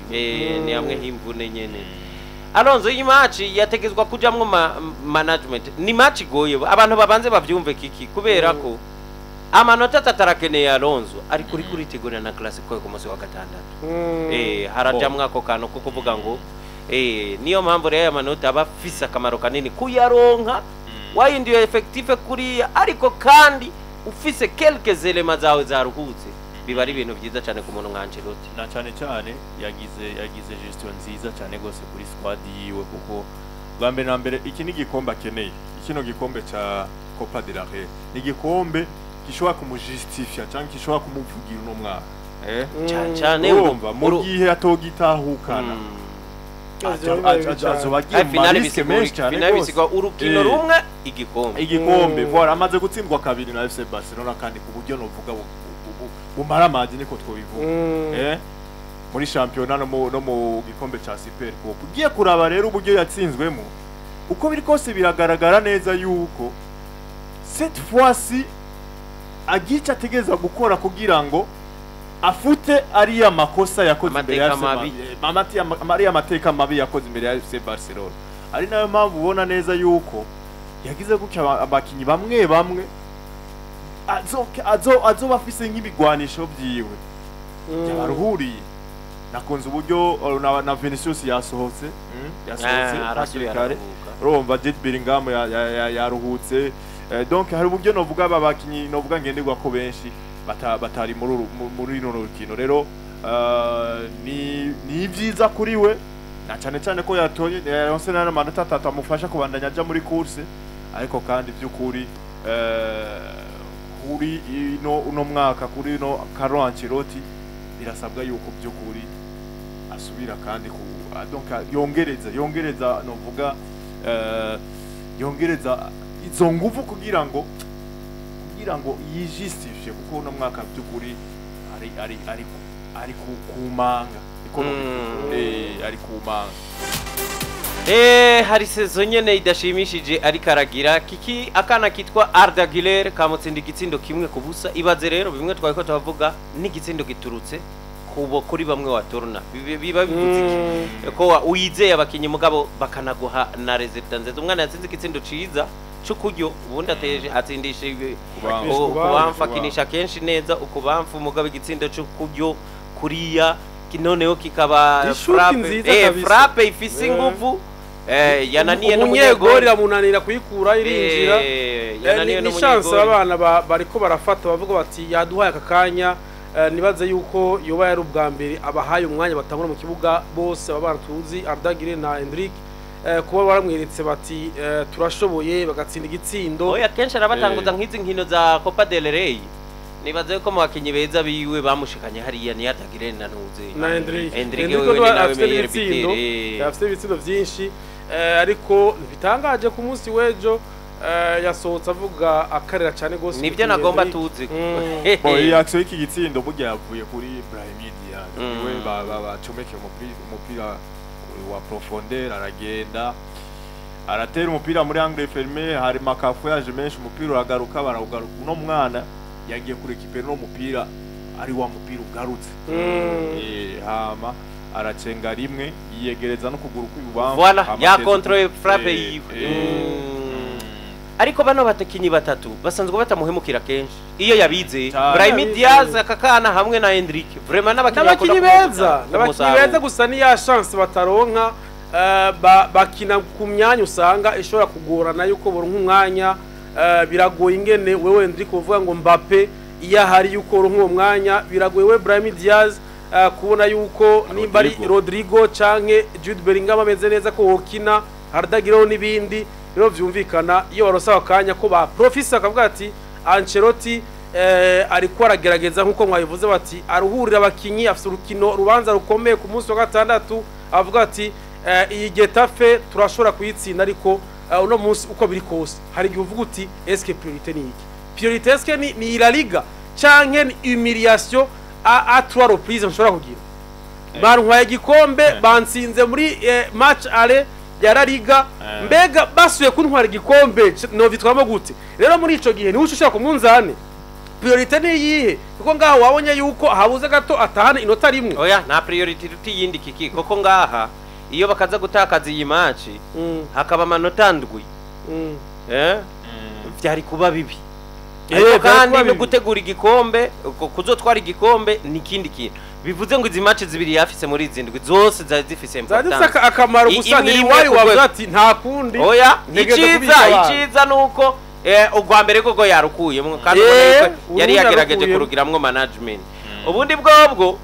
ni hamwe himvune nyene Alonso iyi match yategezwa kujamwo management ni match goye abantu babanze bavyumve kiki kubera ko amanota tatarakeneye Alonso ari kuri tegura na Classico ku munsi wa gatandatu harajamwe ako kantu ko kuvuga ngo niyo mpamvu rero amanota abafisa akamaro kanini kuyaronka wayindiye effective kuri ariko kandi ufise quelques éléments zawe zaruhutse biba ari ibintu byiza cyane ku muntu nka Ancelotti na cyane yagize gestion nziza cyane gose kuri squad yiwe kuko bwa mbere na mbere iki ni gikombe akeneye ikino gikombe ca Copa del Rey ni gikombe gishobora kumujustifia cyangwa gishobora kumuvugira no mwaka cyane urumva mu gihe atogitahukana finale bisigwa urukino rumwe igikombe voilà amaze gutsindwa kabiri na FC Barcelona kandi ku buryo novuga bumara amazi niko twobivuga muri championnat no mu gikombe ca Super Cup ugiye kuraba rero uburyo yatsinzwemo uko biri kose biragaragara neza yuko cette fois-ci agica ategeza gukora kugira ngo afute ariya makosa yakoze imbere ya Maria mateka mabi yakoze imbere ya FC Barcelona ari nayo mpamvu ubona neza yuko yagize gutya abakinyi bamwe azo bafise nk'ibigwanisho byiwe yabaruhuriye nakunze uburyo na Vinicius yasohotse arasubira urumva Jude Bellingham yaruhutse donc hari uburyo novuga abakinyi novuga ngenderwa ko benshi batari muri no rukino rero ni byiza kuri we na cyane ko yatoye yonse na manota 3 amufasha kubandanya aja muri course ariko kandi byukuri kuri uno mwaka kuri no Carlo Ancelotti birasabwa yuko byukuri asubira kandi ku donc yongereza novuga yongereza izo nguvu kugira ngo yijustifie kuko no mwaka byukuri ari kumanga ari kumanga hari sezo nyene idashimishije ari karagira kiki akana kitwa Arda Güler kamutsinda igitsindo kimwe kubusa ibaze rero bimwe twari ko tuvuga ni igitsindo giturutse kubo kuri bamwe wa Torna biba bivutse ko uyizeye abakinyi mugabo bakanaguha na resultat nziza umwana yatsinze igitsindo ciza chukuryo ubundi ateje atsindishe kubamfa kinisha kenshi neza ukubamfa umugabo igitsindo chukuryo kuriya kinoneho kikaba frappe ifise ingufu yananiye n'umunyegori amunanira kuyikura irinjira ni chance abana bariko barafata bavuga bati yaduhaye akakanya nibaze yuko yoba yari ubwa mbere abahaye umwanya batangura mu kibuga bose abana tuzi Arda Güler na Endrick kuba baramweretse bati turashoboye bagatsinda igitsindo oya kenshi arabatanguza nk'izi nkino za Copa del Rey nibaze ko mu bakinyi beza biwe bamushikanye hariya ni Arda Güler na ntuze na Endrick wewe nawe meyer bitere yafite ibitsindo byinshi ariko bitangaje ku munsi wejo yasohotse avuga akarira cyane gose nibyo nagomba tuzi oya action iki gitsindo burya yavuye kuri Brahim Diaz we bacomeke umupira wa profondeur aragenda aratera umupira muri angle fermé hari makafu yaje menshi umupira uragaruka barawugaruka no mwana yagiye kuri equipe no mupira ari wa mupira ugarutse hama aracenga rimwe yiyegereza no kuguru kw'ibubamfu voilà ya contrôle frappe yiwe ariko bano batekinyi batatu basanzwe batamuhemukira kenshi iyo yabize Brahim Diaz akakana hamwe na Endrick vraiment n'abakinyi beza gusa ni ya chance bataronka bakina ku myanya usanga ishobora kugorana yuko boronka umwanya biragoye ingene wewe Endrick uvuga ngo Mbappe iya hari yuko boronka uwo mwanya biragoye we Brahim Diaz kubona yuko nimba ari Rodrigo canke Jude Bellingham ameze neza ko wokina Arda Güler n'ibindi rero vyumvikana iyo barosaba kanya ko ba professor akavuga ati Ancelotti ariko aragerageza nkuko mwabivuze bati aruhurira abakinyi afite urukino rubanza rukomeye ku munsi wa gatandatu avuga ati iyi Getafe turashobora kuyitsinda ariko uno munsi uko biri kose hari igihe uvuga uti est-ce que priorité ni iki priorité est-ce que ni La Liga canke ni humiliation à 3 reprises nshobora kugira barwaye igikombe bansinze muri match aller ya La Liga mbega basuye kuntwara igikombe no vitwamo gute rero muri ico gihe ni ushaka ku munzane priorite ni yihe kuko ngaha wabonye yuko habuze gato atahana inota rimwe oya nta priority ruti yindi kiki kuko ngaha iyo bakaza gutakaza iyi match hakaba amanota ndwi byari kuba bibi kandi no gutegura igikombe kuzotwara igikombe ni kindi kintu bivuze ngo izi match zibiri yafise muri izindwi zose zifise importance zadisaka akamaro gusa ni wari wavuze ati nta kundi oya iciza nuko ugwa mbere gogo yarukuye kandi yari yagerageje kurugiramwo management ubundi bwobwo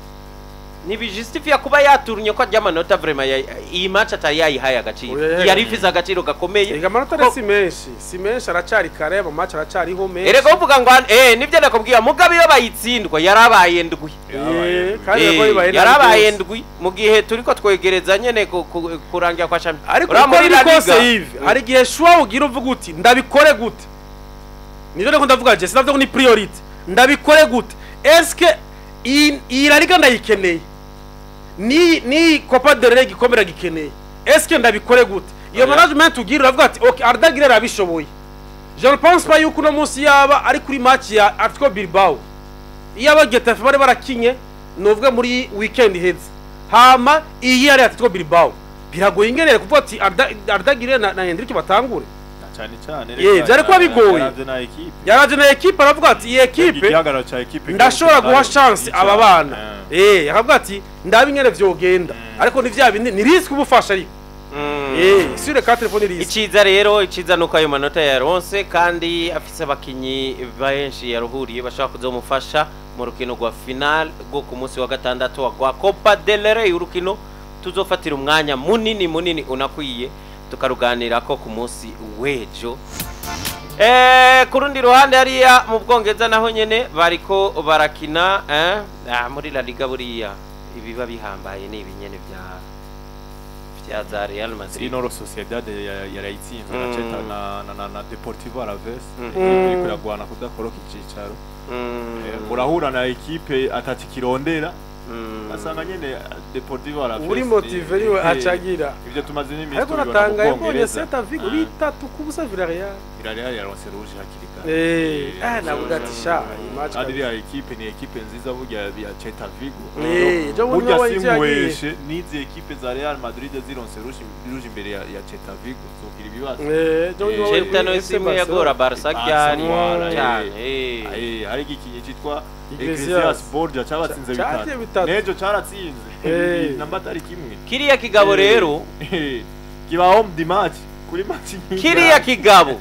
ntibijustifia kuba yaturnye ko ajyamanota vraiment iyi match atayayihaye agaciro yari ifize agaciro gakomeye amanota si menshi aracari kare ama match aracariho menshi erego uvuga ngo nivyo nakubwiye mugabe iyo bayitsindwa yarabaye ndwi yarabaye ndwi mu gihe turiko twegereza nyene kurangira kwa champion ariko muri kose hivi hari gihe shwa ugira uvuga uti ndabikore gute nivyo ndiko ndavuga je sinavyo ni priority ndabikore gute eske iyi La Liga ndayikeneye ni Copa del Rey gikomera gikeneye eske ndabikore gute iyo management ugira uravuga ati okay Arda Güler abishoboye je ne pense pas yuko no munsi yaba ari kuri match ya Atletico Bilbao yaba Getafe bari barakinye novuga muri weekend heze hama iyi yari Atletico Bilbao biragoye ingenere kuvuga ati Arda Güler na Hendrick batangure cyane byari kuba bigoye yaraje na equipe aravuga ati iyi equipe ndashobora guha chance aba bana akavuga ati ndabingene vyogenda ariko ni vya bindi ni risk ubufasha ariko sur le 4 telefone risk iciza nuko ayo manota yaronse kandi afise abakinyi benshi yaruhuriye bashaka kuzomufasha mu rukino rwa final rwo ku munsi wa gatandatu wa Copa del Rey urukino tuzofatira umwanya munini unakwiye tukaruganira ko ku munsi wejo kurundi ruhande hariya mu Bwongereza naho nyene bariko barakina muri La Liga buriya ibiba bihambaye ni ibinyene vya za Real Madrid Real Sociedad yarayitsinze na Deportivo Alaves iriko iragwana kudakoroka icicaro murahura na equipe atatikirondera asanga nyene Deportivo Alaves uri motive niwe acagira ivyo tumaze n'imisi ariko natanga yabonye Celta Vigo bitatu kubusa Villarreal yaronse rouge hakirika navuga ati sha match ari ya equipe ni equipe nziza burya ya Celta Vigo burya simweshe nizi equipe za Real Madrid zironse rouge imbere ya Celta Vigo zogira ibibazo Celta no simwe yagora Barca cyane hari ikinyi citwa Iglesias Borja cyabatsinze bitatu nejo cyaratsinze namba tari kimwe kiriya kigabo rero kiba home di match kuri match kiriya kigabo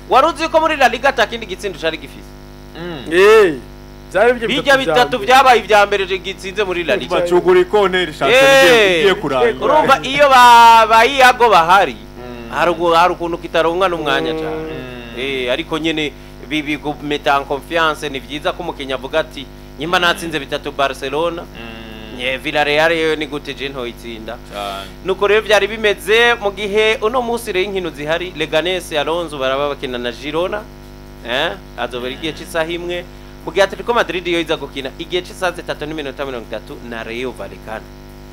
waruzi ko muri La Liga atakindi gitsindo cari gifise bijya bitatu byabaye ibya mbere gitsinze muri La Liga bacugura konteri igiye kuranga urumva iyo bayiyago bahari hari ukuntu kitaronka n'umwanya cyane ariko nyene bibi gumeta en confiance ni vyiza ko mukenya avuga ati nyimba natsinze bitatu Barcelona Villarreal yo ni gute je nto itsinda nuko rero byari bimeze mu gihe uno munsi rero inkino zihari Leganés Alonso baraba bakina na Girona azobera igihe cy'isaha imwe mu gihe Atletico Madrid yo iza gukina igihe cy'isaha 3:30 na Rayo Vallecano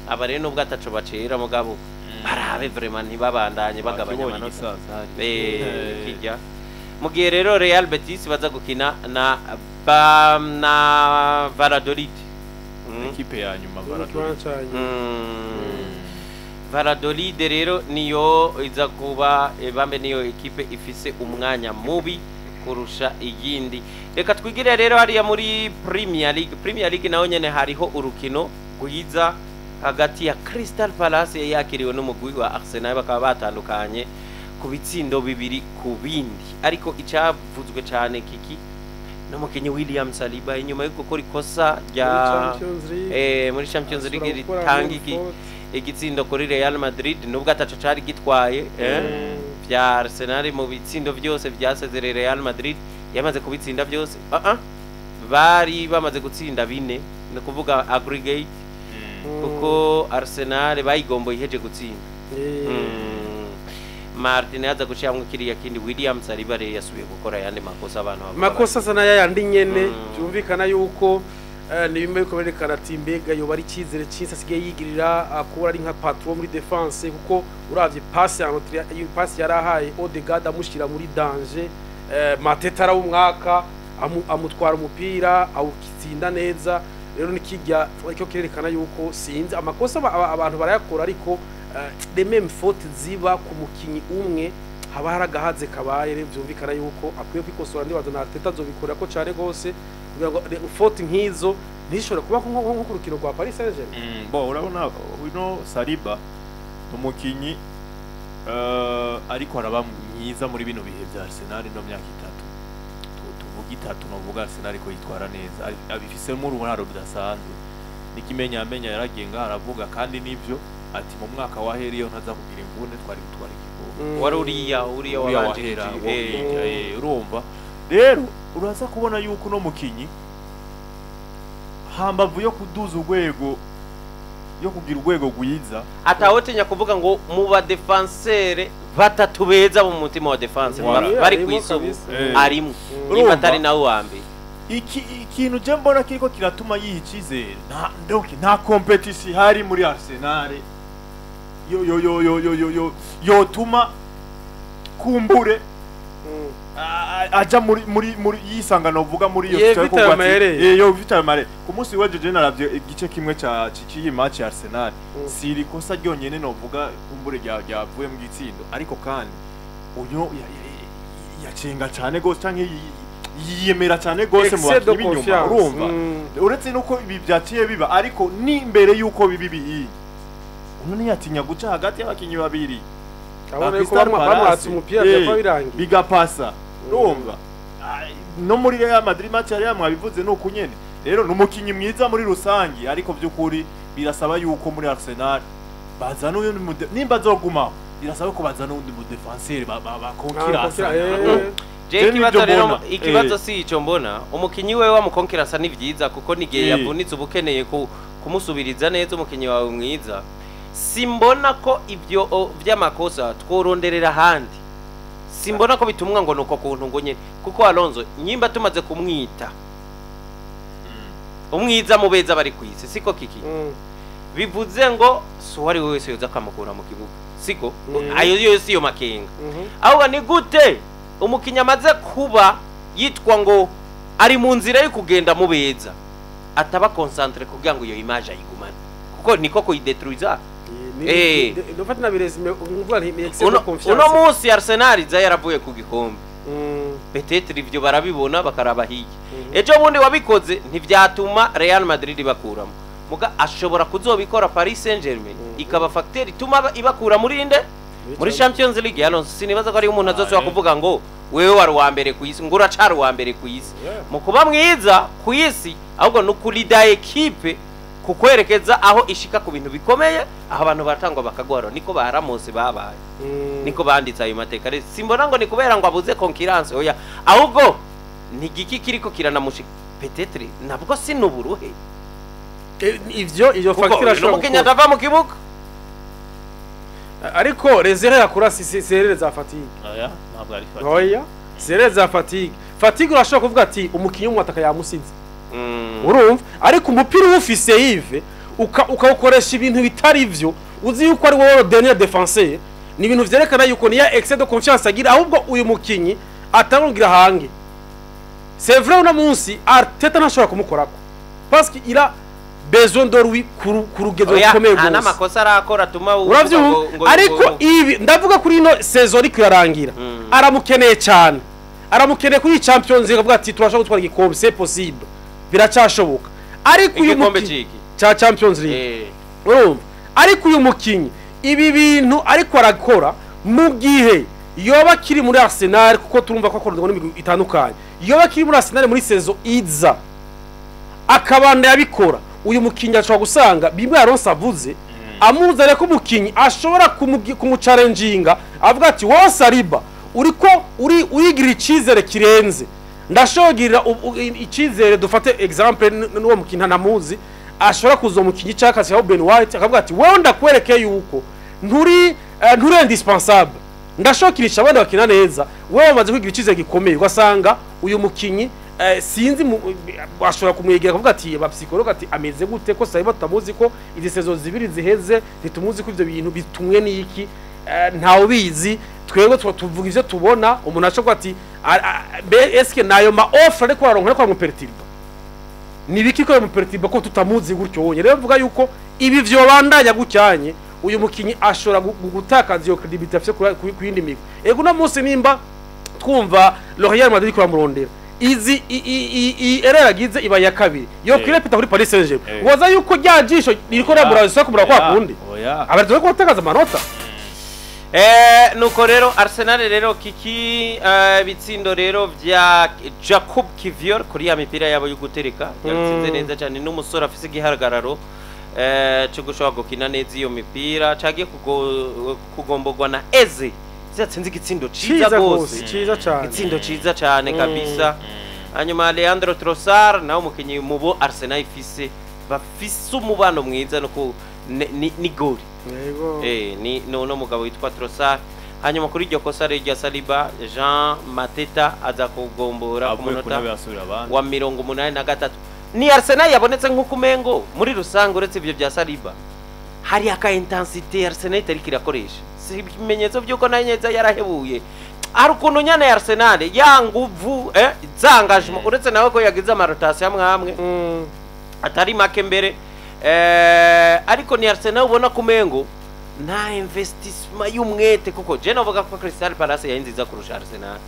aba rero nubwo ataco bacera mugabo barabe vraiment ntibabandanye bagabanya amanota kijya mu gihe rero Real Betis baza gukina na Valladolid equipe ya nyuma Valladolid rero niyo iza kuba bambe niyo equipe ifise umwanya mubi kurusha iyindi reka twigire rero hariya muri Premier League naho nyene hariho urukino guhiza hagati ya Crystal Palace yakiriwe n'umugwi wa Arsenal bakaba batandukanye ku bitsindo bibiri ku bindi ariko icavuzwe cyane kiki no mukenye William Saliba inyuma yo gukora ikosa rya muri Champions League ritangi igitsindo kuri Real Madrid nubwo ataco cari gitwaye bya Arsenal mu bitsindo byose byasezerere Real Madrid yamaze kubitsinda byose bari bamaze gutsinda bine no kuvuga aggregate kuko Arsenal bayigomboye iheje gutsinda Martin yaza guciyamwe kiriya kindi William Saliba re yasubiye gukora yandi makosa abantu makosa sana yandi nyene byumvikana yuko ni bimwe bikomerekana ati mbega yo bari cyizere cyinsa sigiye yigirira akura ari nka patron muri defense kuko uravye pass ya pass yarahaye Odegaard amushira muri danger Mateta ara umwaka amutwara umupira awutsinda neza rero nikijya cyo kirerekana yuko sinzi amakosa abantu barayakora ariko the même faute ziba ku mukinyi umwe haba haragahaze kabaye rero byumvikana yuko akwiye kwikosora ndibaza na Arteta azobikora ko cyane gose kugira ngo faute nkizo ntishobora kuba nko ku rukino rwa Paris Saint-Germain. Bo urabona uno Saliba umukinyi ariko araba myiza muri bino bihe bya Arsenal no myaka itatu tuvuga itatu novuga Arsenal ko yitwara neza abifisemo uruharo bidasanzwe nikimenya amenya yaragenga aravuga kandi nivyo ati mu mwaka wa heriyo ntaza kugira imvune twari gutwara igikombe wari uriya wabanje urumva rero uraza kubona yuko no mukinyi hambavu yo kuduza urwego yo kugira urwego gwiza atawotinya kuvuga ngo mu ba defenseur batatu beza mu mutima wa defense bari kwisubu arimo niba atari nawe wambe ikintu je mbona kiriko kiratuma yihicizera nta competition hari muri Arsenal yo tuma kumbure aja muri yisangano vuga muri iyo yo Vital Mare ku munsi wa Jeje naravye igice kimwe ca ciyi match ya Arsenal siri kosa ryonyene no vuga kumbure ryavuye mu gitsindo ariko kandi uyo yacenga cyane gose canke yiyemera cyane gose mu bakibi nyuma urumva uretse nuko ibi byaciye biba ariko ni mbere yuko bibi uno ntiyatinya guca hagati y'abakinyi babiri abone ko bamuhatse umupira byapa birangiye bigapasa urumva no muri Real Madrid match yari yamwabivuze no kunyene rero numukinyi mwiza muri rusangi ariko byukuri birasaba yuko muri Arsenal bazana uyu nimba zoguma birasaba ko bazana undi mu defenseur bakonkirasa ikibazo si ico mbona umukinyi wewe wamukonkirasa ni vyiza kuko nigiye yavunitse ubukeneye kumusubiriza neza umukinyi wawe mwiza simbona ko ibyo vy'amakosa tworonderera handi simbona ko bitumwa ngo nuko kuntu ngo nyene kuko Alonso nyimba tumaze kumwita umwiza mubeza bari kwisi siko kiki bivuze ngo so wari wese yoza kamukura mu kibuga siko ayo yose yo makenga ahubwo ni gute umukinya amaze kuba yitwa ngo ari mu nzira yo kugenda mubeza ataba concentre kugira ngo iyo image ayigumane kuko niko kuyidetruiza nofata na birezime umvuga nti excès de confiance uno munsi Arsenal za yaravuye ku gikombe peut-être ivyo barabibona bakaraba hiki ejo bundi wabikoze ntivyatuma Real Madrid bakuramo muga ashobora kuzobikora Paris Saint-Germain ikaba facteur ituma ibakura muri inde muri Champions League Alonso sinibaza ko ari umuntu azosubira kuvuga ngo wewe wari wa mbere ku isi ngura cari wa mbere ku isi mu kuba mwiza ku isi ahubwo no kulida equipe kukwerekeza aho ishika ku bintu bikomeye aho abantu baratangwa bakagwara niko baramose babaye niko banditse ayo mateka simbona ngo nikubera ngo abuze concurrence oya ahubwo nigiki kiriko kiranamushika peut-être nabwo sinuburuhe ivyo facture ashobora Kenya dava mu kibuga ariko rezere yakura serere za fatigue ntabwo ari fatigue oya serere za fatigue urashobora kuvuga ati umukinyi w'umwataka yamusinze urumva ariko umupira ufise Yves ukawukoresha ibintu bitari ivyo uzi yuko ari wowe dernier défenseur ni ibintu vyerekana yuko niya excès de confiance agira ahubwo uyu mukinyi atarugira hange c'est vrai una munsi Arteta ntashobora kumukorako parce qu'il a besoin de lui kurugezo rukomeye gose ana makosa arakora tuma ariko ibi ndavuga kuri ino saison ariko irarangira aramukeneye cyane aramukeneye kuri Champions League avuga ati turashaka gutwara igikombe c'est possible biracashoboka ariko uyu mukinyi cha Champions League urumva ariko uyu mukinyi ibi bintu ariko arakora mu gihe yoba kiri muri Arsenal kuko turumva ko akora n'imigwi itandukanye yoba kiri muri Arsenal muri saison iza akabanda yabikora uyu mukinyi ashobora gusanga bimwe Alonso avuze amuzare ko umukinyi ashobora kumuchallenginga avuga ati wowe Saliba uriko urigira icizere kirenze ndashogirira icizere dufate example n'uwo mukinyi namuzi ashobora kuzo mukinyi cyakasi ya Ben White akavuga ati wewe ndakwereke yuko nturi indispensable ndashokirisha abandi bakina neza wewe bamaze kwigira icizere gikomeye ugasanga uyu mukinyi sinzi ashobora kumwegera akavuga ati ba psychologue ati ameze gute ko Saliba tutamuzi ko izi saison zibiri ziheze ntitumuzi ko ivyo bintu bitumwe n'iki ntawe bizi twego tuvuga ivyo tubona umuntu ashobora ati eske nayo ma offer ariko aronka ariko amuperturba nibiki ko amuperturba ko tutamuzi gutyo wonye rero mvuga yuko ibi vyo bandanya gucyanye uyu mukinyi ashobora gutakaza iyo credibility afite ku yindi migwi ego no munsi nimba twumva Real Madrid ko bamurondera izi ereragize iba ya kabiri yo kirepita kuri Paris Saint-Germain waza yuko ryajisho ririko ramuraza kumura kwa kundi abaretse ko gutakaza amanota nuko rero Arsenal rero kiki bitsindo rero vya Jacob Kivior kuri ya mipira yabo yo gutereka yatsinze neza cyane n'umusore afise igihagararo cyo gushobora gukina neza iyo mipira cagiye kugombogwa na Eze zatsinze igitsindo ciza gose ciza cyane igitsindo ciza cyane kabisa hanyuma Leandro Trossard nawe umukinyi mubo Arsenal ifise bafise umubano mwiza no ni goli ni no mugabo witwa Trossard hanyuma kuri iryo kosa rya Saliba Jean Mateta aza kugombora ku munota wa 83 ni Arsenal yabonetse nk'ukumengo muri rusange uretse ibyo bya Saliba hari aka intensity Arsenal itari kirakoresha si ibimenyetso byuko nanyeza yarahebuye ari ukuntu nyane ya Arsenal ya nguvu zangajemo uretse nawe ko yagize amarotasi hamwe atari make mbere ariko ni Arsenal ubona kumengo nta investissement y'umwete kuko je navuga ko Crystal Palace yahinziza kurusha Arsenal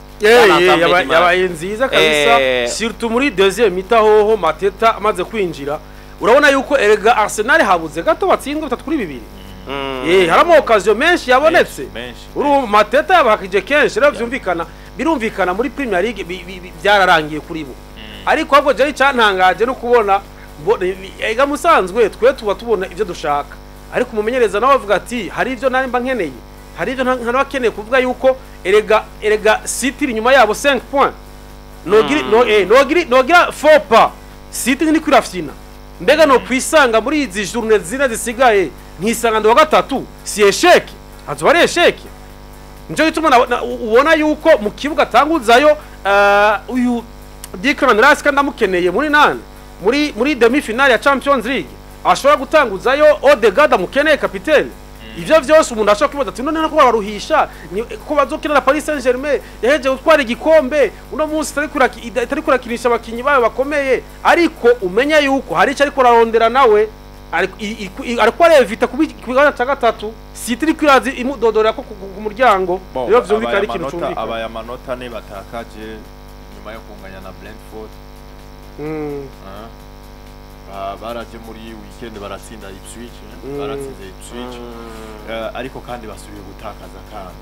yabaye nziza kabisa surtout muri deuxième mi-temps hoho Mateta amaze kwinjira urabona yuko erega Arsenal habuze gato batsindwa 3-2 haramo occasion menshi yabonetse uru Mateta yabakije kenshi rero birumvikana muri Premier League byararangiye kuri bo ariko ahubwo je cyantangaje no kubona ega musanzwe twe tuba tubona ivyo dushaka ariko umumenyereza nawe avuga ati hari ivyo nari mba nkeneye hari ivyo ntanabakeneye kuvuga yuko erega City inyuma yabo 5 points nogira 4 pas City ni kwirafyina mbega no kwisanga muri izi journée zina zisigaye ntisanga ndo gatatu si échec azo bari échec nje gituma ubona yuko mu kibuga tanguzayo uyu Declan Rice kandi amukeneye muri nane muri demi finale ya Champions League ashobora gutanguzayo Odegaard amukeneye kapiteni ivyo vyose umuntu ashobora kwibaza ati none nako baruhisha ko bazokina na Paris Saint-Germain yaheje gutwara igikombe uno munsi itari kurakinisha abakinyi bayo bakomeye ariko umenya yuko hari icyo ariko rarondera nawe ariko arevita kubigana cya gatatu City iri kwirazi imudodorera ko ku muryango rero vyumvikana ari ikintu cyumvikana abaya manota ne batakaje nyuma yo kunganya na Brentford baraje muri weekend baratsinda Ipswich baratsinze Ipswich ariko kandi basubiye gutakaza kandi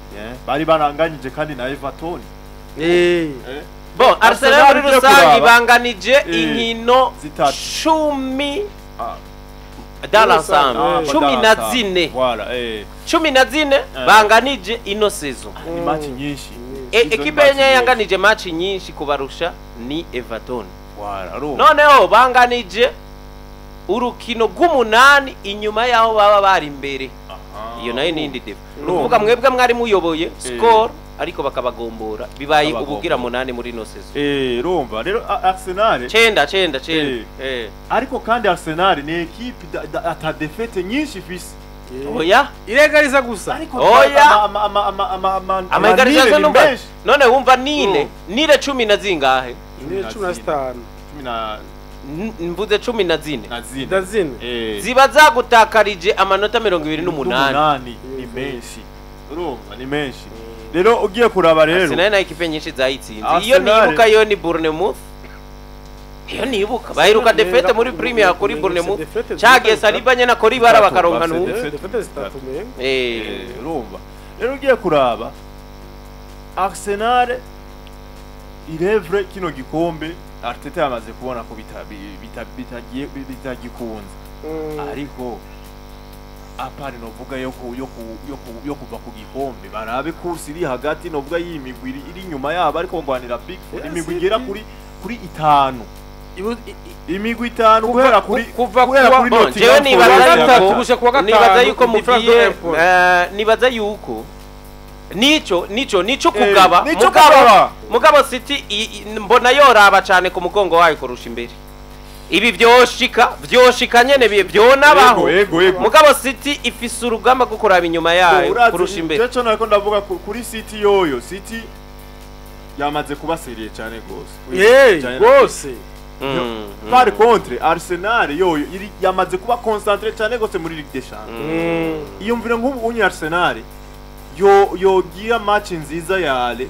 bari baranganyije kandi na Everton bon Arsenal muri rusange banganije inkino 10 dans l'ensemble 14 voilà 14 banganije ino saison ni match nyinshi ekipe yenye yanganije match nyinshi kubarusha ni Everton voilà noneho banganije urukino rw'umunani inyuma yaho baba bari imbere iyo nayo ni indi defa nuvuga mwebwe mwari muyoboye score ariko bakabagombora bibaye ubugira munani muri no saison rumva rero Arsenal 9 ariko kandi Arsenal ni equipe ata defete nyinshi ifise oya iregariza gusa oya amagariza numva none wumva nile 10 na zingahe 15 mvuze 14 ziba zagutakarije amanota 28 ni menshi urumva ni menshi rero ugiye kuraba rero Arsenal na ekipe nyinshi zayitsinze iyo nibuka yo ni Bournemouth iyo nibuka bahiruka defete muri Premier kuri Bournemouth cyagiye Saliba nyana kuri bara bakaronka defete zitatume urumva rero ugiye kuraba Arsenal irevre kino gikombe Arteta yamaze kubona ko bitagikunze ariko apari novuga yo kuva ku gikombe barabe kursi iri hagati novuga y'imigwi iri nyuma yabo ariko ngwanira big imigwi igera kuri 5 imigwi 5 guhera kuri Nottingham nibaza yuko mugiye nibaza yuko nico kugaba mugabo City mbona yoraba cyane ku mugongo wayo kurusha imbere ibi vyoshika nyene byonabaho Yego. mugabo City ifise urugamba rwo kuraba inyuma yayo kurusha imbere cyo nako ndavuga kuri City yoyo City yamaze kuba seriye cyane gose gose par contre Arsenal yoyo yamaze kuba concentré cyane gose muri Ligue des Champions iyo mvire nk'ubu unyi Arsenal yo gira match nziza yale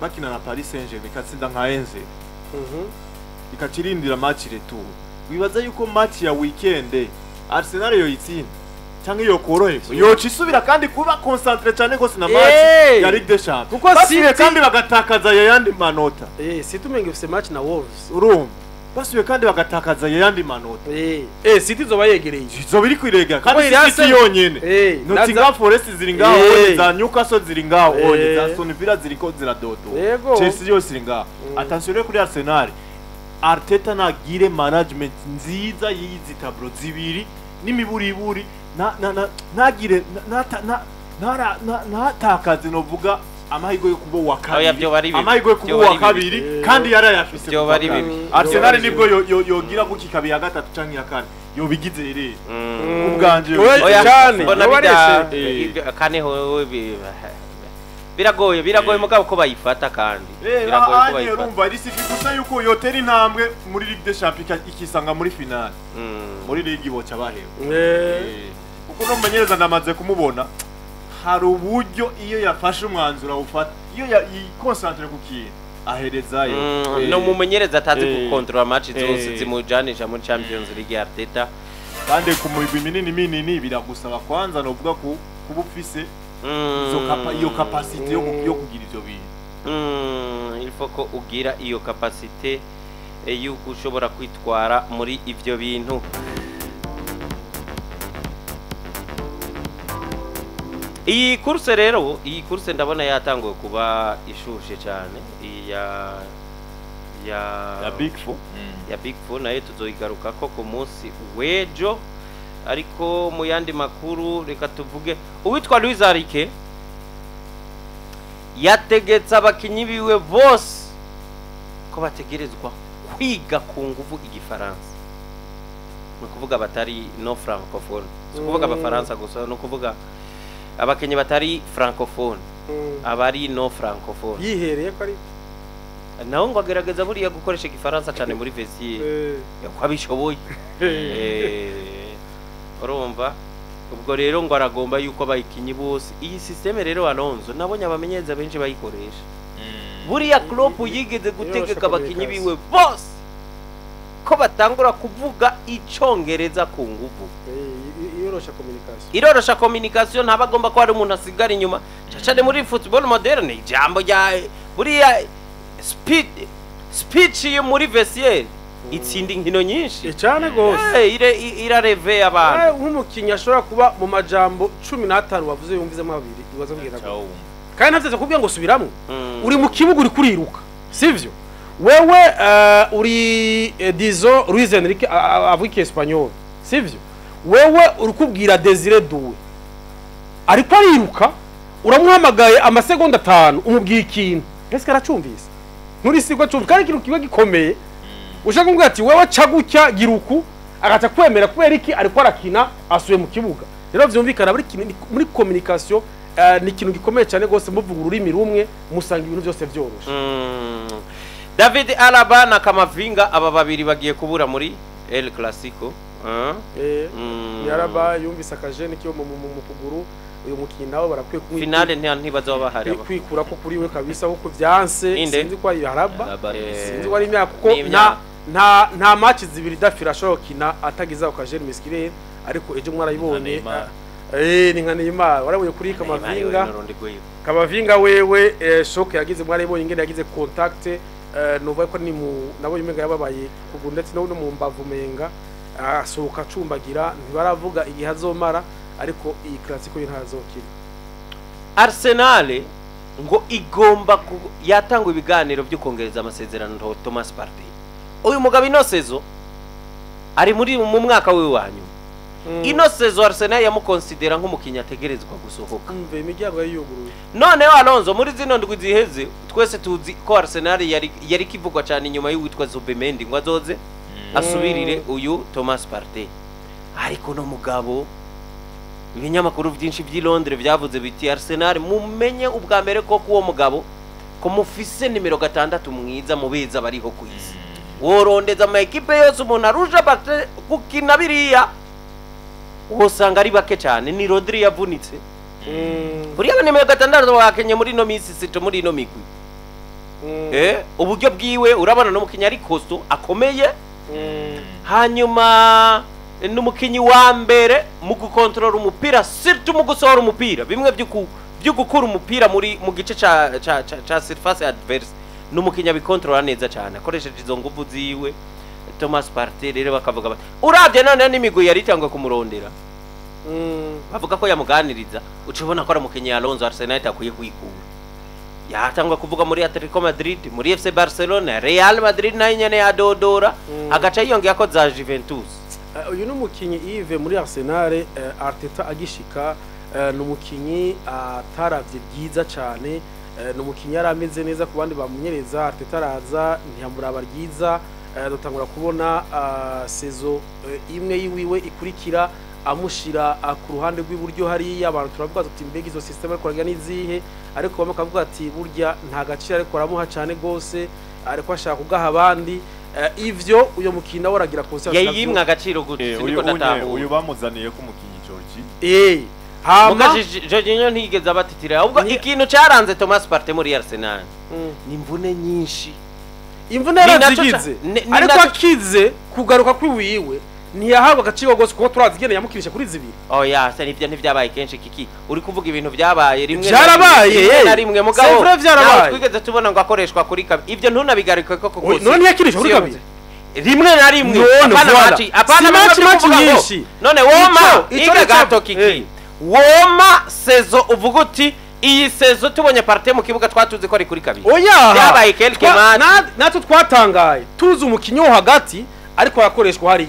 bakina na Paris Saint-Germain katsinda nka Enze ikakirindira match retour wibaza yuko match ya weekend Arsenal yo itsinda cyangwa yo koroheka yo cisubira kandi kuba concentré cyane gose na match ya Ligue des Champions kuko City kandi bagatakaza yandi manota City umenge ufise match na Wolves urumva basuye kandi bagatakaza yandi manota City zoba yegereye zo biri kwirega kandi City yonyene Nottingham Forest ziri ngaho za Newcastle ziri ngaho za Aston Villa ziriko ziradodo Chelsea yose ziri ngaho attention kuri Arsenal Arteta nagire management nziza yizi tablo zibiri n'imiburiburi nagire natakaze novuga amahirwe yo kuba wa kabiri amahirwe yo kuba wa kabiri kandi yarayafise byo bari bibi Arsenal nibwo yogira gukikabi ya gatatu canke ya kane yobigize rero ubwanje cyane kane ho biragoye mugabo ko bayifata kandi biragoye ko bayifata urumva risifikusa yuko yotera intambwe muri Ligue des Champions ikisanga muri finale muri Ligue iboca bahewe kuko no menyereza ndamaze kumubona hari uburyo iyo yafashe umwanzuro awufata iyo yikonsantre ku kintu ahereza no mumenyereza atazi gukontrola match zose zimujanisha muri Champions League Arteta kandi ku migwi minini biragusaba kwanza novuga ku kuba ufise iyo capacité yo kugira ivyo bintu il faut ko ugira iyo capacité yuko ushobora kwitwara muri ivyo bintu iyi kurse ndabona yatanguye kuba ishushe cyane ya Big Four nayo tuzoyigaruka ko ku munsi wejo ariko mu yandi makuru reka tuvuge uwitwa Luis Enrique yategetse abakinyi biwe bose ko bategerezwa kwiga ku nguvu igifaransa no kuvuga batari no francophone so kuvuga abafaransa gusa no kuvuga abakenye batari francophone abari no francophone yihereye ko ari naho ngo agerageza buriya gukoresha igifaransa cyane muri vestiaire yakwabishoboye urumva ubwo rero ngo aragomba yuko abayikinyi bose iyi systeme rero Alonso nabonye abamenyereza benshi bayikoresha buriya Klopp yigeze gutegeka abakinyi biwe bose ko batangura kuvuga icongereza ku nguvu irorosha communication ntabagomba ko ari umuntu asigara inyuma cyane muri football moderne ijambo rya buriya speech yo muri vestiaire itsinda inkino nyinshi cyane gose irareve abantu nk'umukinnyi ashobora kuba mu majambo 15 bavuze yumvizemo babiri ibaza mbwira kandi ntavye kubwira ngo subiramo uri mu kibuga uri kuriruka sivyo wewe uri Dizo Luis Enrique avuga Espanyol sivyo wewe uri kubwira Desire Doué ariko ariruka uramuhamagaye amasegonda 5 umubwiye ikintu ese karacumvise nturi sigwa cumva kandi ikintu kiba gikomeye ushaka kumbwira ati wewe cagutya giruku agaca kwemera kubera iki ariko arakina asuye mu kibuga rero vyumvikana muri communication ni ikintu gikomeye cyane gose muvuga ururimi rumwe musanga ibintu byose byoroshe David Alaba na Kamavinga aba babiri bagiye kubura muri El Clasico Alaba yumvise akajene kiyo mu kuguru uyu mukino nawe barakwiye kumwita finale ntibazaba bahari kwikura ko kuri we kabisa kuko byanse sinzi ko ari Alaba sinzi ko ari imyaka kuko nta match zibiri dafira ashokina atagiza ukajene miskire ariko ejo mwarayibonye ni nka Neymar warabuye kuri Kamavinga wewe shock yagize mwarayibonye ingene yagize contact nuva ko ni mu nabo yimega yababaye kugu ndetse no mu mbavu menga asohoka acumbagira ntibaravuga igihe azomara ariko iyi classico ntazokira Arsenal ngo igomba yatanga ibiganiro byo kongereza amasezerano Thomas Partey uyu mugabo ino sezo ari muri mu mwaka we wanyu ino sezo Arsenal yamukonsidera nk'umukinnyi ategerezwa gusohoka mve imiryango yiyuguruye none Alonso muri zino ndwi ziheze twese tuzi ko Arsenal yari kivugwa cyane inyuma y'uwitwa Zubimendi ngo azoze asubirire uyu Thomas Partey ariko no mugabo ibinyamakuru byinshi by'i Londres byavuze biti Arsenal mumenye ubwa mbere ko kuwo mugabo ko mufise nimero 6 mwiza mubeza bariho ku isi worondeza ama equipe yose umuntu arusha Partey gukina biriya usanga ari bake cyane ni Rodri yavunitse buriya nimero 6 wakenye muri no misi sito muri no migwi uburyo bwiwe urabona no mukinya ari costo akomeye hanyuma n'umukinyi wa mbere mu gukontrola umupira surtout mu gusohora umupira bimwe byo gukura umupira mu gice ca surface adverse n'umukinya bikontrola neza cyane akoresheje izo nguvu ziwe Thomas Partey rero bakavuga bati uravye none n'imigwi yari itangwa kumurondera bavuga ko yamuganiriza ucibona ko ari umukinyi ya Alonso Arsenal takwiye kwikura yatangwa kuvuga muri Atletico Madrid muri FC Barcelona Real Madrid nayo nyene ya dodora agaca yongera ko za Juventus uyu n'umukinyi Yves muri Arsenal Arteta agishika n'umukinyi ataravye byiza cyane n'umukinyi yarameze neza ku bandi bamunyereza Arteta araza ntiyamuraba ryiza dutangura kubona sezo imwe yiwiwe ikurikira amushira ku ruhande rw'iburyo hari abantu turavuga tuti mbega izo system ariko raga nizihe ariko bamwe kavuga ati burya nta gaciro ariko aramuha cyane gose ariko ashaka kugaha abandi ivyo uyo mukina waragira conscience yayimwe agaciro gute niko ndataho uyu bamuzaniye ko mukinyi Georgie hama Jorginho ntigeze abatitira ahubwo ikintu cyaranze Thomas Partey muri Arsenal ni imvune nyinshi imvune yarazigize ariko akize kugaruka kwiwiwe ntiyahabwa agaciro gose kuko turazigene yamukirisha kuri zibiri oya se nivyo ntivyabaye kenshi kiki uri kuvuga ibintu byabaye rimwe byarabaye rimwe mugabo twigeze tubona ngo akoreshwa kuri kabiri ivyo ntunabigaruke ko gose none yakirisha kuri kabiri rimwe na rimwe apana match nyinshi none woma iga gato kiki woma sezo uvuga uti iyi sezo tubonye Partey mu kibuga twatuze ko ari kuri kabiri oya byabaye quelque match natwe twatangaye tuzi umukinyo hagati ariko yakoreshwa hari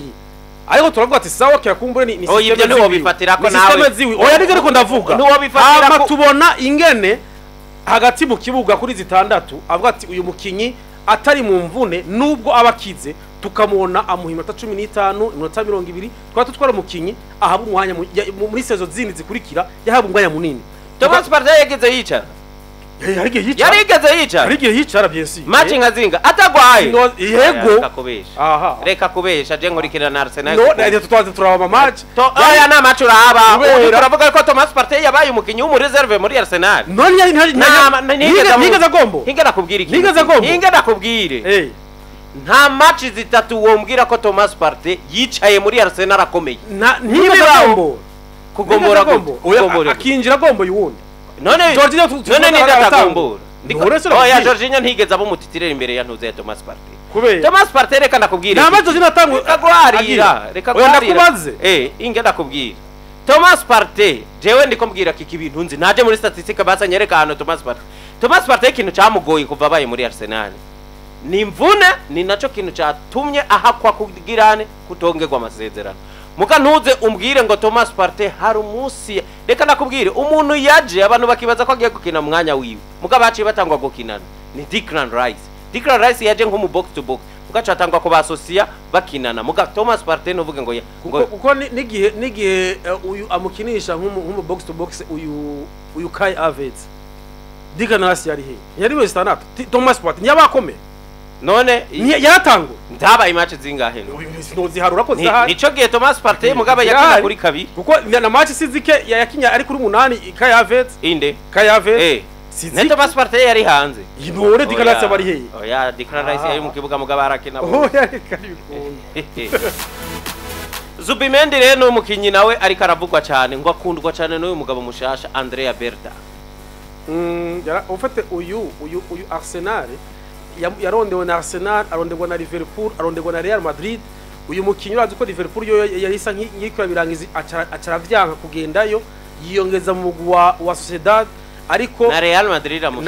ariko turavuga ati sawa kirakumbure ni system niwo bifatira ko nawe oya nige ariko ndavuga niwo bifatira ko tubona ingene hagati mu kibuga kuri zitandatu avuga ati uyu mukinyi atari mu mvune nubwo abakize tukamubona amuhima 15 iminota 20 twatwara umukinyi ahaba umwanya muri sezo zindi zikurikira yahaba umwanya munini Thomas Partey yageze yicara yarigeze yicara byesi matching azinga atagwaye yego aha reka kubesha je nkurikira na Arsenal no ndio tutaze turaba match oya na match uraba turavuga ko Thomas Partey yabaye umukinyi mu reserve muri Arsenal none nigeze gombo hingera kubwira iki hingera kubwire nta match zitatu wombwira ko Thomas Partey yicaye muri Arsenal akomeye ntibigombo kugombora gombo akinjira gombo yundi none ni datagombora oya Jorginho ntigeze abo mutitirera imbere ya ntuze ya Thomas Partey Thomas Partey reka ndakubwira namaze zinatangwe reka guharira inge ndakubwira Thomas Partey jewe ndiko mbwira kiki ibintu nzi naje muri statistique basanyereka hano Thomas Partey ikintu cyamugoye kuva baye muri Arsenal ni imvune ni naco kintu cyatumye ahakwa kugirane kutongerwa amasezerano muka ntuze umbwire ngo Thomas Partey hari umunsi reka nakubwire umuntu yaje abantu bakibaza ko agiye gukina mwanya wiwe muka baciye batangwa gukinana ni Declan Rice yaje nko mu box to box muka catangwa ko basosia bakinana muka Thomas Partey novuge ngo kuko nigihe uyu amukinisha nko box to box uyu Kai Havertz Declan Rice yari he yari we stand up Thomas Partey nyabakomeye none yatango ndabaye match zingahe no ziharura ko zahari nico gihe Thomas Partey mugaba yakina kuri kabiri kuko na match sizike yakinya ari kuri 8 Kai Havertz inde Kai Havertz sizike Thomas Partey yari hanze inore Declan Rice bari he oya Declan Rice yari mu kibuga mugaba arakina oya kari bikunda Zubimendi rero umukinyi nawe ari karavugwa cyane ngo akundwa cyane n'uyu mugabo mushasha Andrea Berta ufate uyu Arsenal yarondewe na Arsenal arondewe na Liverpool arondewe na Real Madrid uyu mukinyi urazi ko Liverpool yo yarisa nk'ikira birangiza acaravyanka kugendayo yiyongeza mu wa Sociedad ariko na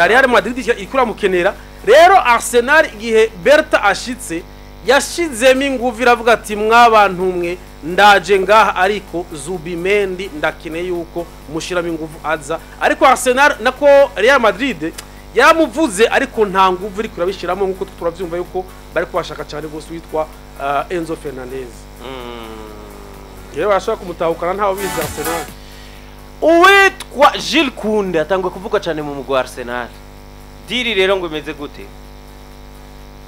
Real Madrid ikura mukenera rero Arsenal igihe Berta ashitse yashizemo inguvu iravuga ati mwabantu mwe ndaje ngaha ariko Zubimendi ndakine yuko mushiramo inguvu aza ariko Arsenal nako Real Madrid yamuvuze ariko nta nguvu iri kurabishiramo nkuko turavyumva yuko bari kubashaka cyane gose witwa Enzo Fernandez. Yewe ashaka kumutahukana ntawo biza Arsenal. Uwitwa Jules Koundé atangwe kuvuga cyane mu mugwa Arsenal. Diri rero ngo imeze gute?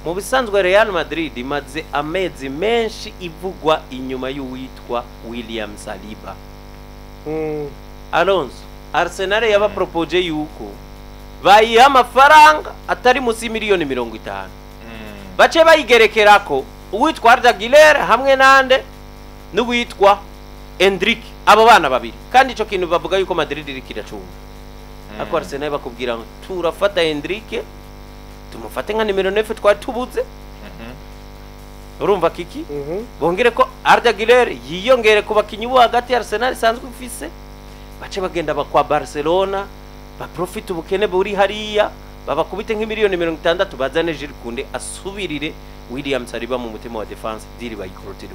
Mu bisanzwe Real Madrid imaze amezi menshi ivugwa inyuma y'uwitwa William Saliba. Alonso Arsenal yaba propose yuko bayiha amafaranga atari musi miliyoni 50. Bace bayigerekerako uwitwa Arda Güler hamwe nande n'uwitwa Endrick, abo bana babiri. Kandi ico kintu bavuga yuko Madrid iri kiracunga. Ako Arsenal bakubwira ngo turafata Endrick tumufate nka nimero 9 twari tubuze. Urumva kiki? Bongere ko Arda Güler yiyongere ku bakinyi bo hagati Arsenal isanzwe ifise. Bace bagenda bakwa Barcelona, ba profit ubukene buri hariya, babakubite nk'imiliyoni 60 bazane Jules Koundé asubirire William Saliba mu mutima wa defense diri bayikorotiro.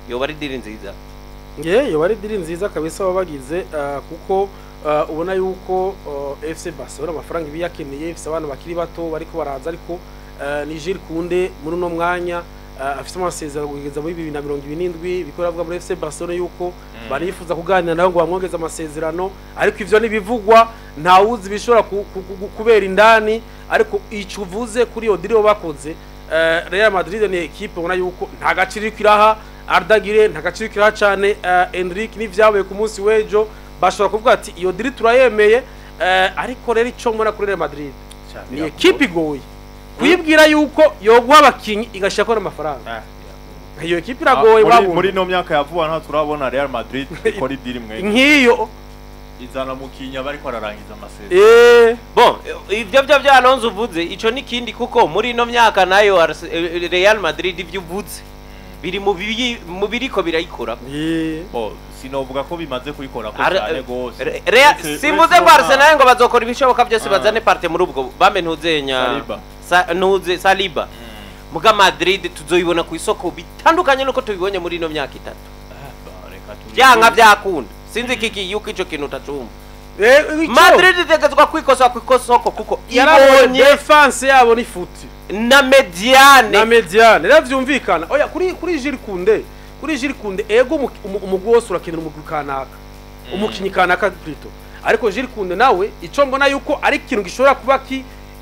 Yo bari diri nziza. Yo bari diri nziza kabisa babagize kuko ubona yuko FC Barcelona amafaranga ibiyakeneye FC abantu bakiri bato bariko baraza ariko ni Jules Koundé muri no mwanya afite amasezerano kugeza muri 2027 bikora avuga muri FC Barcelona yuko barifuza kuganira nawe ngo bamwongeze amasezerano ariko ivyo nibivugwa nta wuzi bishobora kubera indani ariko icuvuze kuri yo diri bakoze Real Madrid ni equipe ubona yuko nta gaciro kiraha Arda Güler nta gaciro kiraha cyane Endrick n'ivyabaye ku munsi wejo bashobora kuvuga ati iyo diri turayemeye ariko rero ico mbona kuri Real Madrid ni equipe igoye kwibwira yuko yoguha abakinyi igashaka n'amafaranga iyo equipe iragoye muri no myaka yavuba nta turabona Real Madrid ikora idiri mwe nkiyo izana mukinya bari kwararangiza amasezerano bon ivyo bya Alonso uvuze ico nikindi kuko muri no myaka nayo Real Madrid ivyo uvuze biri mu biriko birayikora sinovuga ko bimaze kuyikora ko cyane gose simvuze ko Arsenal ngo bazokora ibishoboka byose bazane parte muri ubwo bamenuzenya Saliba muga Madrid tuzoyibona ku isoko bitandukanye nuko tubibonye muri no myaka 3 byanga byakunda sinzi kiki yuko ico kintu utacumva Madrid itegetswe kwikosa kwikosoko kuko yarabonye defense yabo ni futi na mediane ravyumvikana oya kuri Jules Koundé ego umugwose urakenera umugwi kanaka umukinyi kanaka plito ariko Jules Koundé nawe ico mbona yuko ari ikintu gishobora kuba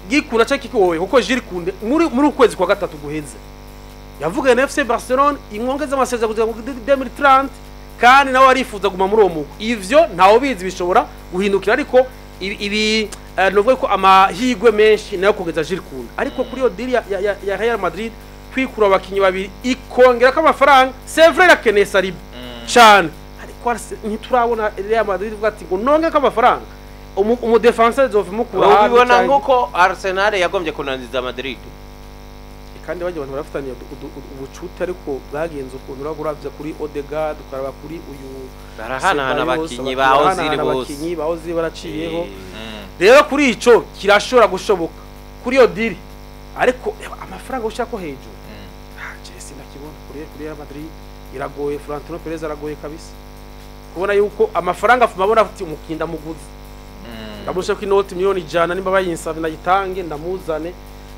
gikura cyo kikowe kuko Jules Koundé muri ukwezi kwa gatatu guheze yavuga na FC Barcelona imwongeza amasezerano kugeza mu 2030 kandi nawe arifuza guma muri uwo mugo ivyo ntawo bizi bishobora guhindukira ariko ibi novuga ko amahigwe menshi nayo kugeza Jules Koundé ariko kuri yo deal ya Real Madrid kwikura abakinyi babiri ikongera ko amafaranga c'est vrai rakeneye Saliba cyane ariko ntiturabona Real Madrid ivuga ati ngo nonge ko amafaranga umu defenseur zovimukura ubibona nkuko Arsenal yagombye kunanziza Madrid kandi baje abantu barafitaniye ubucuti ariko bwagenze ukuntu uraguravya kuri Odegaard ukaraba kuri uyu barahana abakinyi baho ziri baraciyeho rero kuri ico kirashobora gushoboka kuri yo deal ariko amafaranga ushaka ko hejuru Chelsea nakibona kuri Real Madrid iragoye Florentino Perez aragoye kabisa kubona yuko amafaranga afumabona afite umukinda muguzi ndamusha ko inoti miliyoni 100 nimba bayinsaba nayitange ndamuzane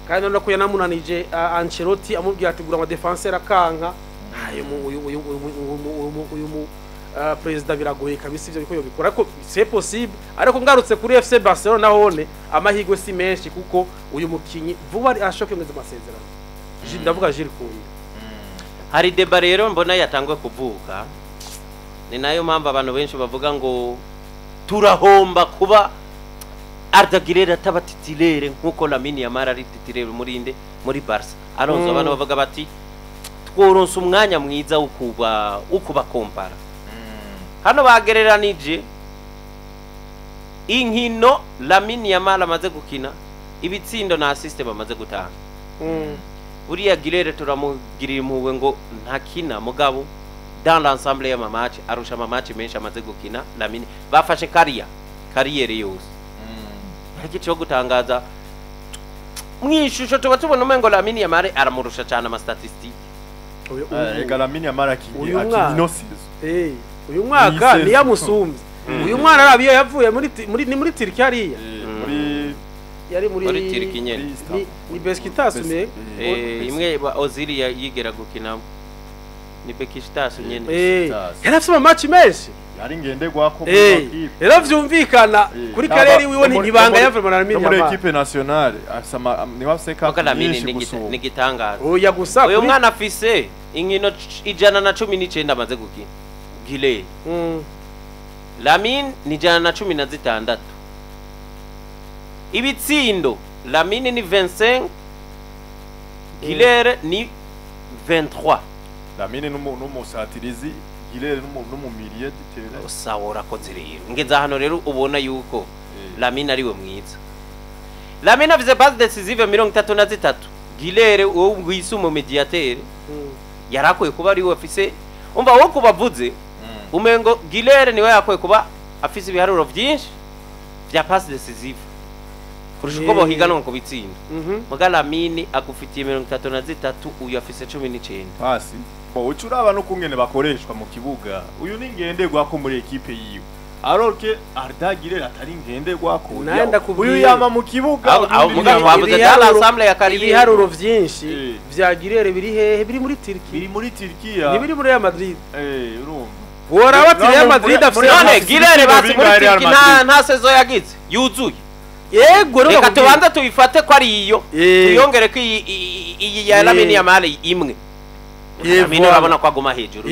kandi none ko yanamunanije Ancelotti amubwira ati gura ama defenseur akanka uyu president biragoye kabisa ivyo biko bikora ariko c'est possible ariko ngarutse kuri FC Barcelona hone amahigwe si menshi kuko uyu mukinyi vuba ashoke ngeze amasezerano ndavuga Jules Koundé hari deba rero mbona yatangwe kuvuka ni nayo mpamvu abantu benshi bavuga ngo turahomba kuba Arda Güler atabatitire nkuko Lamine Yamal ari titire muri Barca Alonso abantu bavuga bati tworonse umwanya mwiza ukuba kompara hano bagereranije inkino Lamine Yamal amaze gukina ibitsindo na assist bamaze gutanga uriya Güler turamugirira impuwe ngo ntakina mugabo dans l'ensemble ya match arusha match menshi amaze gukina Lamine bafashe kariyeri yose ariko cyo gutangaza mwishusho tuba tubona umengo Lamine Yamal aramurusha cyane ama statistics rega Lamine Yamal akini season uyu mwaka ni yamusumbye uyu mwana arabiyo yavuye muri Turkiya hariya yari muri Turki nyene ni Besiktas me imwe Ozil yigera gukinamo ni Besiktas nyene yari afite match menshi yari ngenderwako rero vyumvikana kuri kareri wiwe ntibanga yava muri equipe nationale asama ni wafise ka ni gitangaza oya gusa uyu mwana afise inkino 119 amaze gukina Gile Lamine ni 116 ibitsindo Lamine ni 25 Gile ni 23 Lamine n'umusatirizi Gile n'umumiliye ditera usawora ko ziriro ngeza hano rero ubona yuko Lamine ari we mwiza Lamine afise passe decisive 33 Gile wo ngwisumo mediateur yarakoye kuba ari we afise umva wo kubavuze umengo Gile niwe yakoye kuba afise ibiharuro byinshi bya passe decisive kurusha uko bohiganwa ku bitsinda muga Lamine agufitiye 33 uyu afise 19 pasi ucuraba no kungene bakoreshwa mu kibuga uyu ni ngenderwa ko muri equipe yiwe alors que Arda Güler atari ngenderwa ko uyu yama mu kibuga muga bavuze dala ensemble ya carrière ibiharuro byinshi vya Güler biri hehe biri muri Turki biri muri Turkiya ni biri muri Real Madrid urumva wora bati Real Madrid afite none Güler basi muri Turki nta saison yagize yuzuye yego reka tubanza tubifate ko ari iyo tuyongere ko iyi ya Lamine Yamal imwe Lamine urabona ko aguma hejuru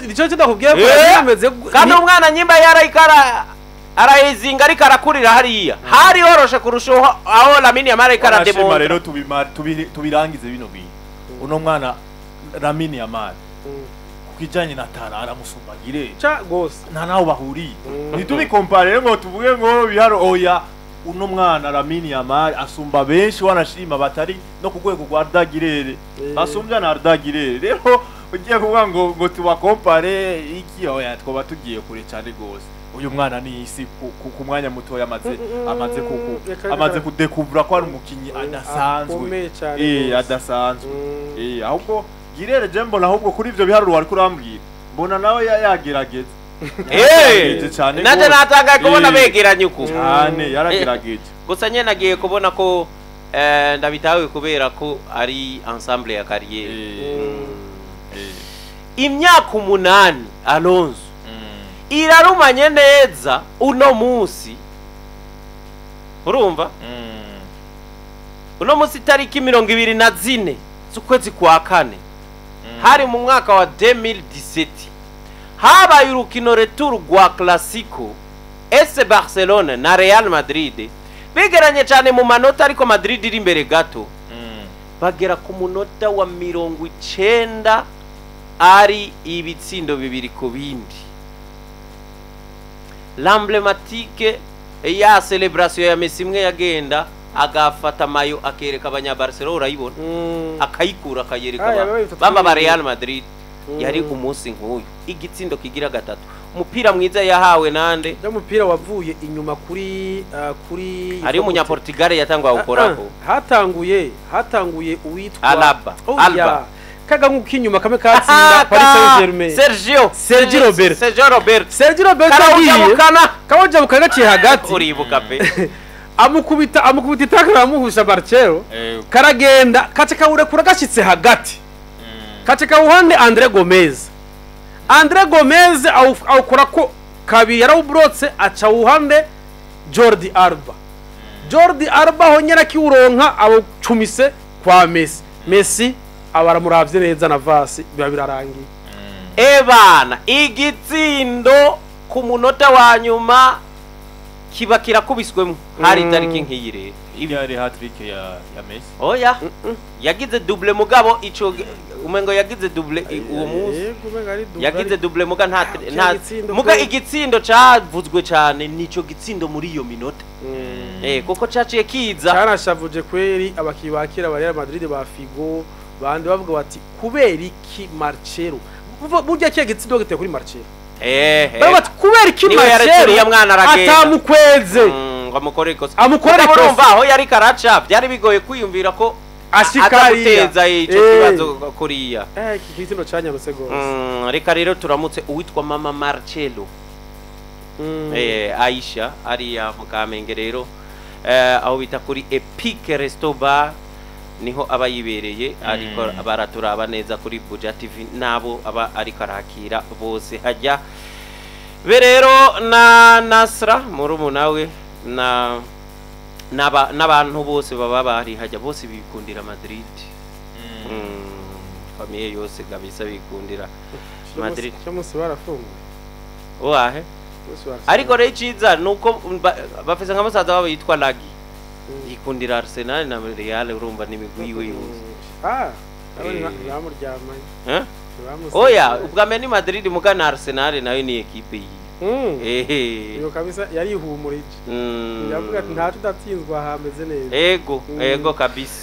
nico ndakubwiye ko yameze kandi umwana nyimba yarayikara arayizinga ariko arakurira hariya hari horoshe kurushaho aho Lamine Yamal ikara demo rero tubirangize bino bintu uno mwana Lamine Yamal kukijanye na Tara aramusumba Güler cha gose nta naho bahuriye ntitubikomparere ngo tuvuge ngo biharo oya uno mwana Lamine Yamal asumba benshi wanashima batari no kugwego gwa Arda Güler basumbya na Arda Güler rero ugiye kuvuga ngo tubakompare iki oya twoba tugiye kure cyane gose uyu mwana ni isi ku mwanya muto amaze kudekuvura ko ari umukinyi adasanzwe adasanzwe ahubwo Güler jembo ahubwo kuri ivyo biharuro wari kurambwira mbona nawe yagerageza naje natangaye kubona begeranye uko cyane yaragerageje gusa nyene nagiye kubona ko ndabitawe kubera ko ari ensemble ya carrière imyaka 8 Alonso irarumanye neza uno musi urumva uno musi tariki 24 z'ukwezi kwa kane hari mu mwaka wa 2017 habaye urukino retour rwa Clasico FC Barcelona na Real Madrid bigeranye cyane mu manota ariko Madrid iri imbere gato bagera ku munota wa 90 ari ibitsindo bibiri ku bindi l'emblématique ya celebration ya Messi imwe yagenda agafata mayo akereka abanya Barcelona urayibona akayikura akayereka bamba ba Real Madrid yari umunsi nk'uyu igitsindo kigira gatatu umupira mwiza yahawe nande umupira wavuye inyuma kuri ari umunya Portugal yatangwa gukorako hatanguye uwitwa Alba kaga nk'inyuma kame katsinda Paris Saint-Germain Sergio Roberto kawoja bukagaciye hagati uribuka pe amukubita itakara muhusha Barcelo karagenda kace kawure kuragashitse hagati kace kawuhande Andre Gomez awukora ko kabiri yarawubrotse aca wuhande Jordi Alba honyera kiuronka awucumise kwa Messi abaramuravye neza na vasi biba birarangiye ebana igitsindo ku munota wa nyuma kiba kirakubiswemo hari tariki nk'iyi rero ibi ari hat-trick ya Messi oya yagize double mugabo ico umengo yagize double uwo munsi yagize double muga nta muga igitsindo cavuzwe cyane nico gitsindo muri iyo minota kuko caciye kiza cyarashavuje kweri abakibakira ba Real Madrid ba Figo bandi bavuga bati kubera iki Marcelo burya kiye gitsindo gite kuri Marcelo bati kubera iki Marcelo atamukweze ngo amukore urumva aho yari karaca byari bigoye kwiyumvira ko ashikariza ico kibazo kuriya igitsino cyanyarutse gose reka rero turamutse uwitwa mama Marcelo Aisha ariya mukamenge rero aho bita kuri Epic Resto Bar niho aba yibereye ariko baraturaba neza kuri Buja TV nabo aba ariko arakira bose hajya berero na Nasra murumuna we na n'abantu bose baba bari hajya bose bikundira Madrid famille yose kabisa bikundira Madrid cyo musi barafunga oahe ariko rero iciza nuko bafise nka musaza wabo yitwa Lagi yikundira Arsenal na Real urumva nimigwiwe yose bamuryamanye oya ubwame ni Madrid mugana Arsenal nayo ni equipe yi iyo kabisa yari ihumurije yavuga ati ntacu datsinzwa hameze neza ego kabisa